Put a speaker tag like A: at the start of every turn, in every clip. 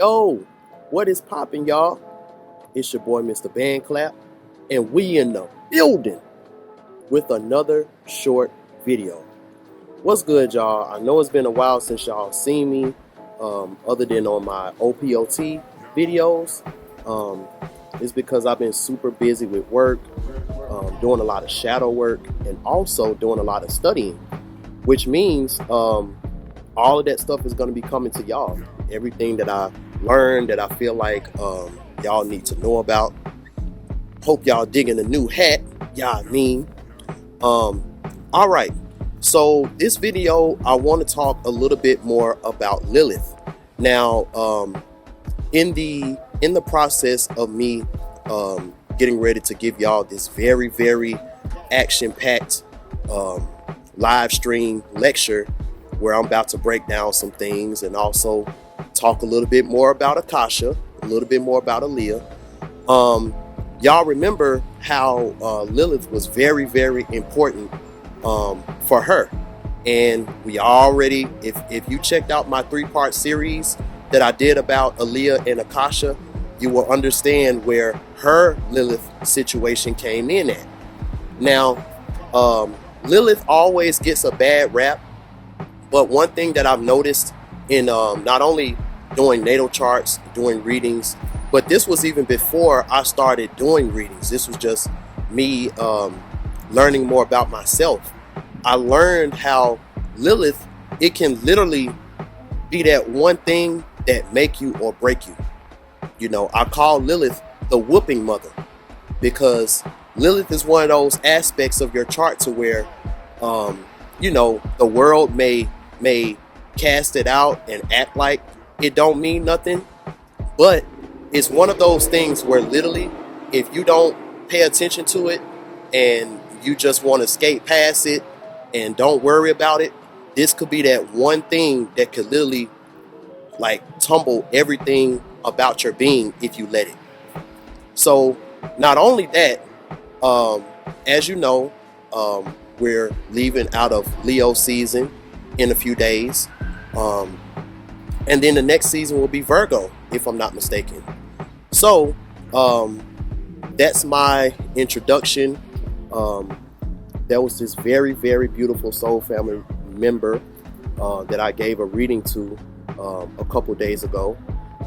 A: Yo, what is poppin', y'all? It's your boy, Mr.BandClap, and we in the building with another short video. What's good, y'all? I know it's been a while since y'all seen me, other than on my OPOT videos. It's because I've been super busy with work, doing a lot of shadow work, and also doing a lot of studying, which means all of that stuff is going to be coming to y'all. Everything that I learned that I feel like y'all need to know about. Hope y'all digging a new hat. Y'all mean. All right. So this video, I want to talk a little bit more about Lilith. Now, in the process of me getting ready to give y'all this very, very action-packed live stream lecture where I'm about to break down some things and also talk a little bit more about Akasha, a little bit more about Aaliyah. Y'all remember how Lilith was very, very important for her. And we already, if you checked out my 3-part series that I did about Aaliyah and Akasha, you will understand where her Lilith situation came in at. Now, Lilith always gets a bad rap, but one thing that I've noticed in not only doing natal charts, doing readings, but this was even before I started doing readings. This was just me learning more about myself. I learned how Lilith, it can literally be that one thing that make you or break you. You know, I call Lilith the whooping mother, because Lilith is one of those aspects of your chart to where, you know, the world may cast it out and act like it don't mean nothing, but it's one of those things where literally, if you don't pay attention to it and you just want to skate past it and don't worry about it, this could be that one thing that could literally like tumble everything about your being if you let it. So not only that, as you know, we're leaving out of Leo season in a few days, and then the next season will be Virgo, if I'm not mistaken. So that's my introduction. There was this very, very beautiful soul family member that I gave a reading to a couple days ago,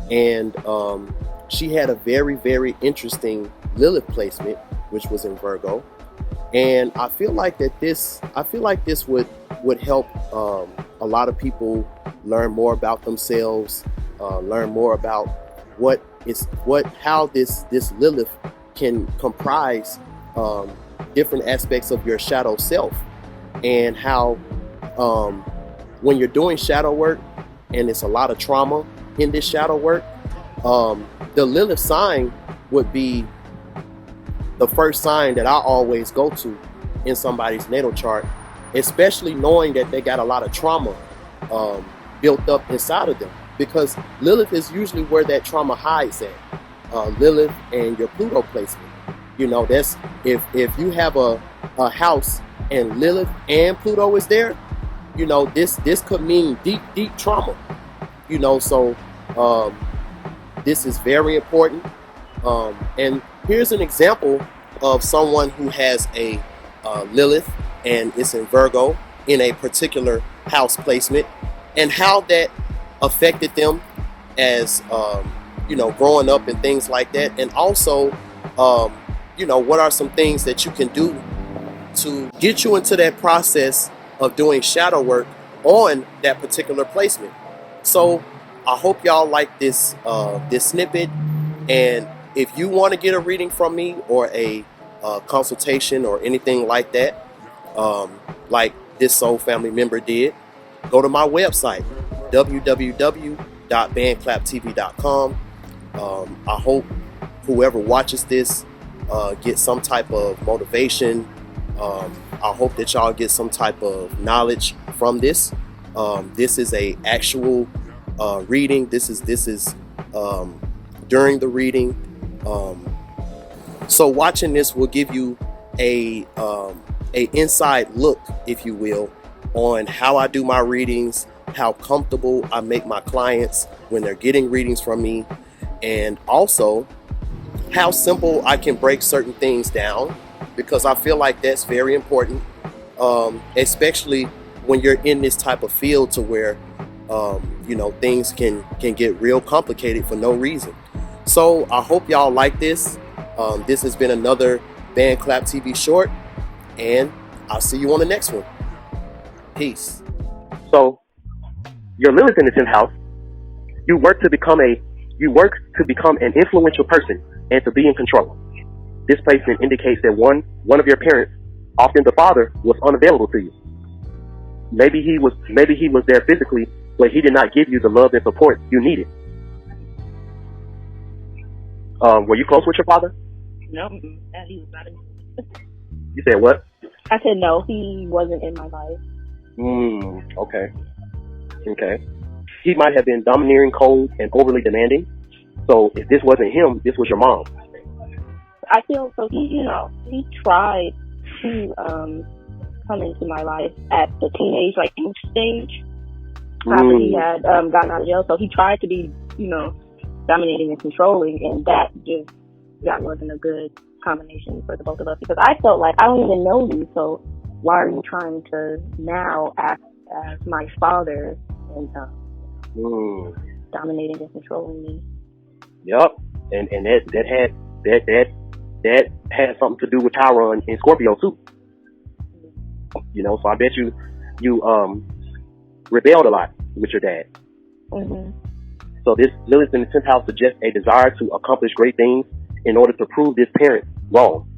A: and she had a very, very interesting Lilith placement, which was in Virgo. And I feel like this would help a lot of people learn more about themselves, learn more about how this Lilith can comprise different aspects of your shadow self, and how when you're doing shadow work and it's a lot of trauma in this shadow work, the Lilith sign would be the first sign that I always go to in somebody's natal chart, especially knowing that they got a lot of trauma built up inside of them, because Lilith is usually where that trauma hides at. Lilith and your Pluto placement, you know, that's if you have a house and Lilith and Pluto is there, you know, this could mean deep trauma, you know. So this is very important. And here's an example of someone who has a Lilith and it's in Virgo in a particular house placement, and how that affected them as you know, growing up and things like that. And also, you know, what are some things that you can do to get you into that process of doing shadow work on that particular placement. So I hope y'all like this snippet, and if you want to get a reading from me or a consultation or anything like that, like this soul family member did, go to my website, www.bandclaptv.com. I hope whoever watches this gets some type of motivation. I hope that y'all get some type of knowledge from this. This is a actual reading. This is during the reading. So watching this will give you a inside look, if you will, on how I do my readings, how comfortable I make my clients when they're getting readings from me, and also how simple I can break certain things down, because I feel like that's very important, especially when you're in this type of field to where things can get real complicated for no reason. So I hope y'all like this. This has been another BandClap TV short, and I'll see you on the next one. Peace.
B: So you're Lilith in the 10th house. You work to become an influential person and to be in control. This placement indicates that one of your parents, often the father, was unavailable to you. Maybe he was there physically, but he did not give you the love and support you needed. Were you close with your father?
C: No, he was not in.
B: You said what?
C: I said no, he wasn't in my life.
B: Okay. He might have been domineering, cold, and overly demanding. So if this wasn't him, this was your mom.
C: I feel so. He tried to come into my life at the teenage, youth stage. After he had gotten out of jail, so he tried to be, dominating and controlling, and that wasn't a good combination for the both of us, because I felt like I don't even know you, so why are you trying to now act as my father and dominating and controlling me? Yep,
B: and that had something to do with Chiron in Scorpio too. So I bet you rebelled a lot with your dad. So this Lilith in the 10th house suggests a desire to accomplish great things in order to prove this parent wrong,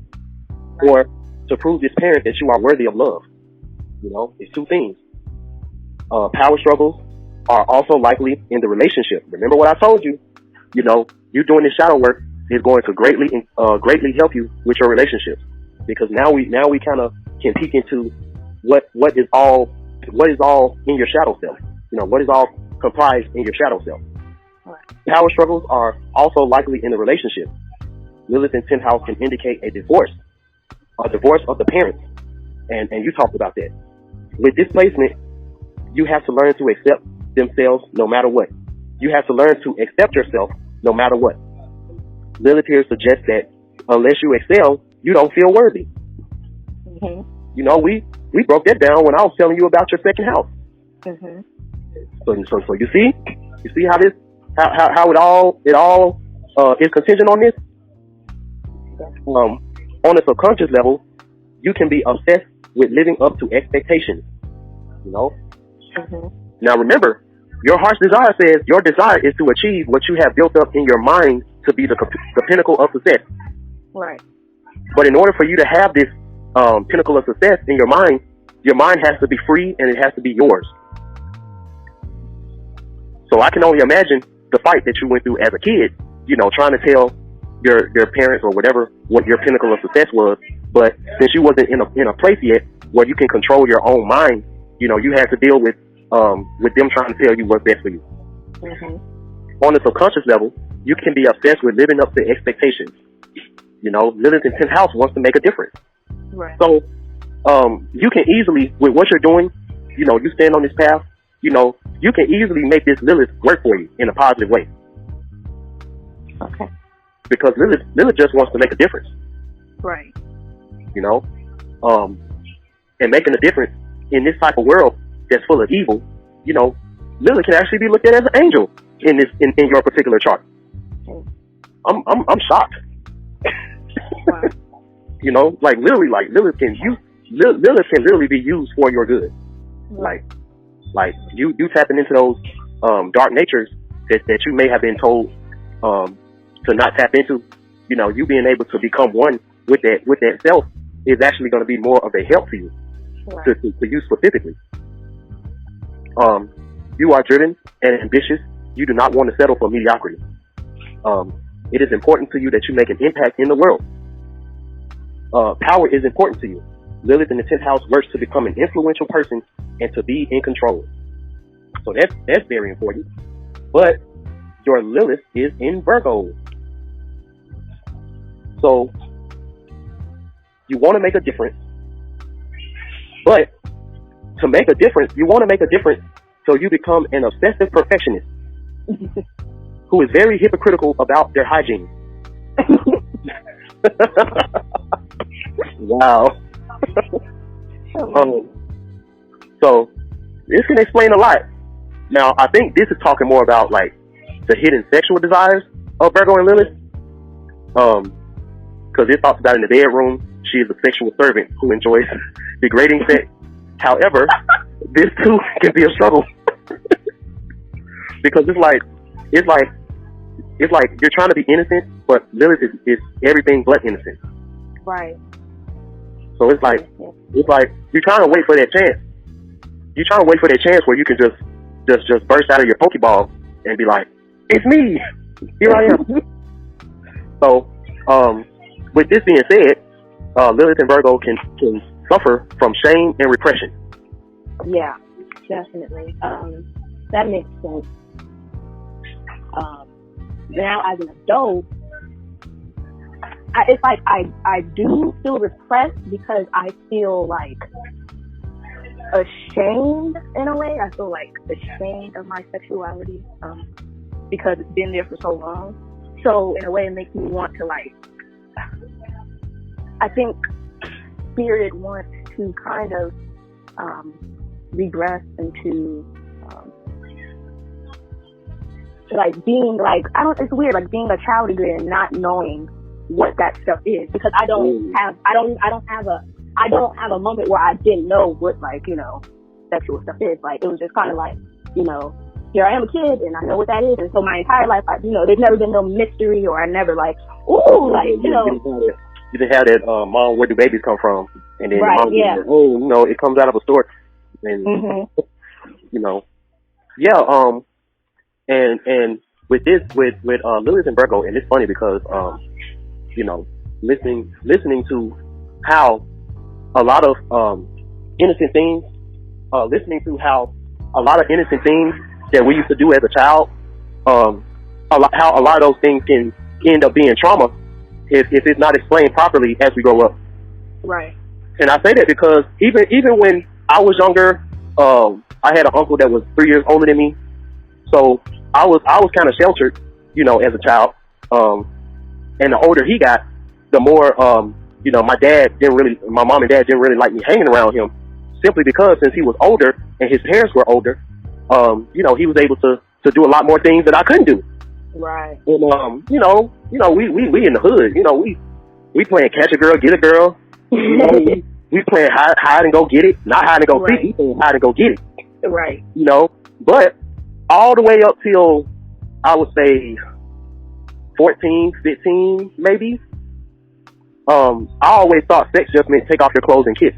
B: or to prove this parent that you are worthy of love. It's two things. Power struggles are also likely in the relationship. Remember what I told you. You doing this shadow work is going to greatly help you with your relationships, because now we kind of can peek into what is all in your shadow self. What is all comprised in your shadow self. Power struggles are also likely in the relationship. Lilith in 10th house can indicate a divorce of the parents, and you talked about that. With this placement, you have to learn to accept themselves no matter what. You have to learn to accept yourself no matter what. Lilith here suggests that unless you excel, you don't feel worthy. We broke that down when I was telling you about your second house. So you see how this how it all is contingent on this. On a subconscious level, you can be obsessed with living up to expectations. Now remember, your heart's desire says your desire is to achieve what you have built up in your mind to be the pinnacle of success.
C: Right.
B: But in order for you to have this pinnacle of success in your mind has to be free and it has to be yours. So I can only imagine the fight that you went through as a kid, trying to tell your parents or whatever what your pinnacle of success was. But since you wasn't in a place yet where you can control your own mind, you had to deal with them trying to tell you what's best for you. On the subconscious level, you can be obsessed with living up to expectations. Lilith in 10th house wants to make a difference.
C: Right.
B: So you can easily, with what you're doing, you stand on this path, you can easily make this Lilith work for you in a positive way.
C: Okay.
B: Because Lilith just wants to make a difference.
C: Right.
B: And making a difference in this type of world that's full of evil, Lilith can actually be looked at as an angel in your particular chart. I'm shocked.
C: Wow.
B: Lilith can literally be used for your good. Like you tapping into those dark natures that you may have been told to not tap into. You being able to become one with that self is actually going to be more of a help to you.
C: Right.
B: to you specifically. You are driven and ambitious. You do not want to settle for mediocrity. It is important to you that you make an impact in the world. Power is important to you. Lilith in the 10th house works to become an influential person and to be in control. So that's very important. But your Lilith is in Virgo. So you want to make a difference. But to make a difference, you want to make a difference So you become an obsessive perfectionist who is very hypocritical about their hygiene. Wow. So this can explain a lot. Now, I think this is talking more about like the hidden sexual desires of Virgo and Lilith. Because it talks about in the bedroom, she is a sexual servant who enjoys degrading sex. However, this too can be a struggle because it's like you're trying to be innocent, but Lilith is everything but innocent.
C: Right.
B: So it's like you're trying to wait for that chance. You're trying to wait for that chance where you can just burst out of your Pokeball and be like, "It's me, here I am." So, with this being said, Lilith and Virgo can suffer from shame and repression.
C: Yeah, definitely. That makes sense. Now as an adult, it's like I do feel repressed because I feel like ashamed in a way. I feel like ashamed of my sexuality because it's been there for so long. So in a way, it makes me want to like. I think Spirit wants to kind of regress into like being like it's weird, like being a child again and not knowing what that stuff is, because I don't have a moment where I didn't know what, like, you know, sexual stuff is. Like, it was just kind of like, you know, here I am a kid and I know what that is, and so my entire life, you know, there's never been no mystery, or I never like, ooh, like, you know.
B: You didn't have that, Mom, where do babies come from? And then
C: right,
B: mom
C: yeah.
B: Said, oh, you know, it comes out of a store. And, you know, yeah, and with this, with Lilith and Virgo, and it's funny because, you know, listening to how a lot of innocent things, listening to how a lot of innocent things that we used to do as a child, how a lot of those things can end up being trauma if it's not explained properly as we grow up.
C: Right.
B: And I say that because even when I was younger, I had an uncle that was 3 years older than me, so I was kind of sheltered, you know, as a child. And the older he got, the more, you know, my mom and dad didn't really like me hanging around him, simply because since he was older and his parents were older, you know, he was able to do a lot more things that I couldn't do.
C: Right.
B: And you know, we in the hood, you know, we playing catch a girl, get a girl. You know, we playing hide and go get it, not hide and go seek. We playing hide and go get it.
C: Right.
B: You know, but all the way up till I would say 14, 15, maybe. I always thought sex just meant take off your clothes and kiss.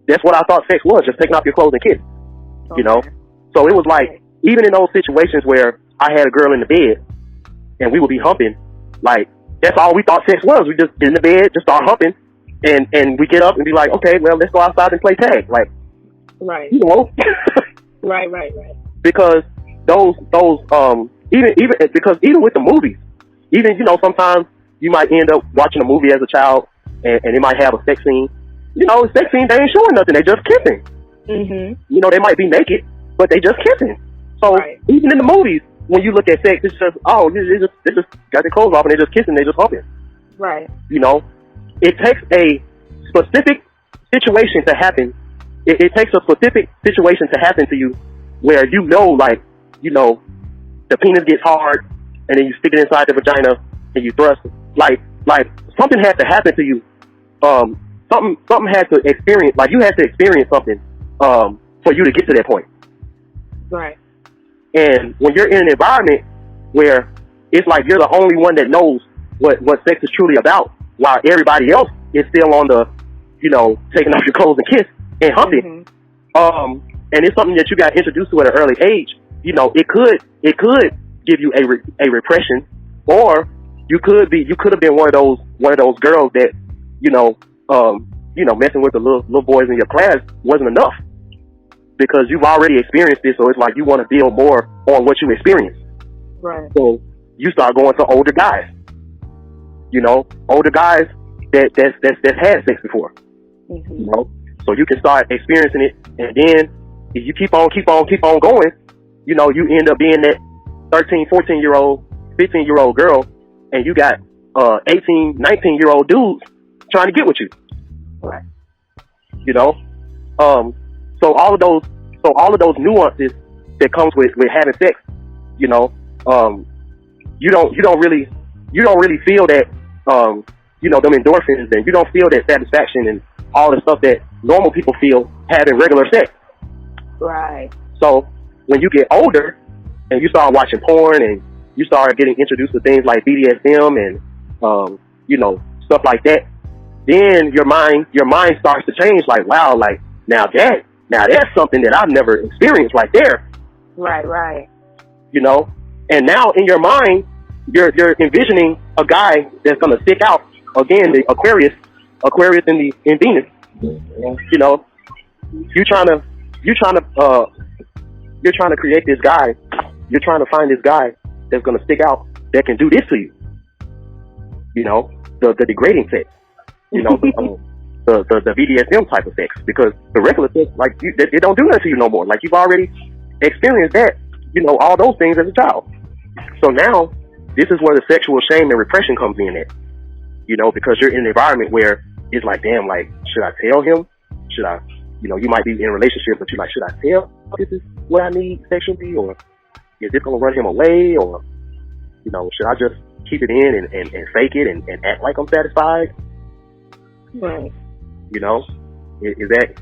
B: That's what I thought sex was, just taking off your clothes and kiss. Okay. You know, so it was like, even in those situations where I had a girl in the bed and we would be humping, like, that's all we thought sex was. We just get in the bed, just start humping, and we get up and be like, okay, well, let's go outside and play tag. Like,
C: right.
B: You know.
C: Right.
B: Because those even because even with the movies, even, you know, sometimes you might end up watching a movie as a child and it might have a sex scene. You know, the sex scene, they ain't showing nothing, they just kissing. You know, they might be naked, but they just kissing. So even in the movies, when you look at sex, it's just, oh, they just got their clothes off and they're just kissing, they're just humping.
C: Right.
B: You know, it takes a specific situation to happen. It takes a specific situation to happen to you where, you know, like, you know, the penis gets hard and then you stick it inside the vagina and you thrust. Like something had to happen to you. Something had to experience, like you had to experience something for you to get to that point.
C: Right.
B: And when you're in an environment where it's like you're the only one that knows what sex is truly about, while everybody else is still on the, you know, taking off your clothes and kiss and humping, and it's something that you got introduced to at an early age, you know, it could give you a repression, or you could have been one of those girls that, you know, messing with the little boys in your class wasn't enough. Because you've already experienced this, so it's like you want to build more on what you experienced.
C: Right.
B: So you start going to older guys. You know, older guys that's had sex before. You know, so you can start experiencing it, and then if you keep on going, you know, you end up being that 13, 14-year-old, 15-year-old girl, and you got 18, 19-year-old dudes trying to get with you.
C: Right.
B: You know, so all of those nuances that comes with having sex, you know, you don't really feel that, you know, them endorphins, and you don't feel that satisfaction and all the stuff that normal people feel having regular sex.
C: Right.
B: So when you get older and you start watching porn and you start getting introduced to things like BDSM and, you know, stuff like that, then your mind starts to change. Like, wow, like now that's something that I've never experienced right there.
C: Right.
B: You know, and now in your mind, you're envisioning a guy that's gonna stick out again, the Aquarius in Venus. You know, you're trying to create this guy. You're trying to find this guy that's gonna stick out, that can do this to you. You know, the degrading sex. You know, the BDSM type of sex, because the regular sex, like, they don't do that to you no more. Like, you've already experienced that, you know, all those things as a child. So now, this is where the sexual shame and repression comes in at. You know, because you're in an environment where it's like, damn, like, should I tell him? Should I, you know, you might be in a relationship, but you're like, should I tell this is what I need sexually, or is this going to run him away, or, you know, should I just keep it in and fake it and act like I'm satisfied?
C: Right.
B: You know, is that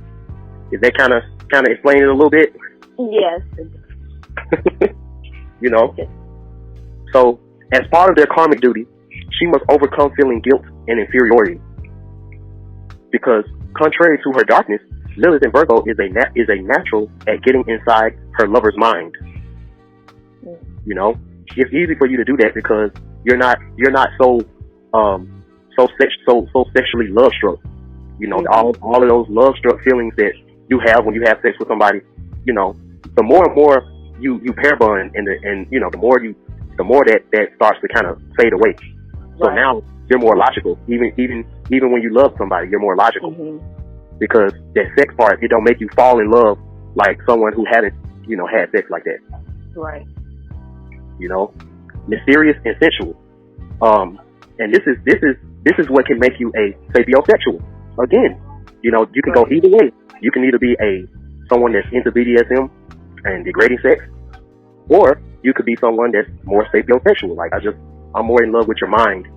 B: kind of explain it a little bit?
C: Yes.
B: You know, so as part of their karmic duty, she must overcome feeling guilt and inferiority, because contrary to her darkness, Lilith in Virgo is a natural at getting inside her lover's mind. You know, it's easy for you to do that because you're not so sexually love struck. You know, all of those love struck feelings that you have when you have sex with somebody, you know, the more and more you pair bond, and you know, the more that starts to kind of fade away. So now you're more logical. Even when you love somebody, you're more logical, because that sex part, it don't make you fall in love like someone who hadn't, you know, had sex like that.
C: Right.
B: You know, mysterious and sensual. And this is what can make you a sapiosexual. Again, you know, you can go either way. You can either be someone that's into BDSM and degrading sex, or you could be someone that's more sapiosexual. Like, I'm more in love with your mind.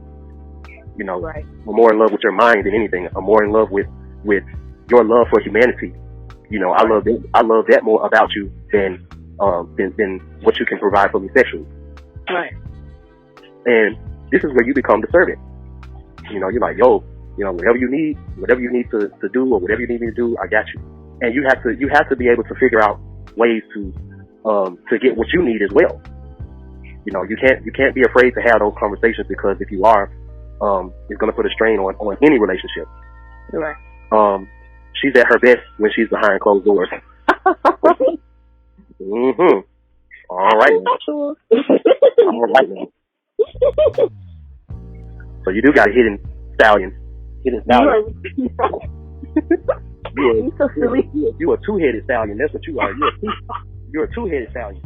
B: You know, I'm more in love with your mind than anything. I'm more in love with your love for humanity. You know, I love that more about you than what you can provide for me sexually.
C: Right.
B: And this is where you become the servant. You know, you're like, yo, you know, whatever you need to do, or whatever you need me to do, I got you. And you have to be able to figure out ways to get what you need as well. You know, you can't be afraid to have those conversations, because if you are, it's going to put a strain on any relationship.
C: Right.
B: She's at her best when she's behind closed doors. All right. All right, man. So you do got a hidden stallion. You're so silly. You a two-headed stallion. That's what you are. You're a two-headed stallion.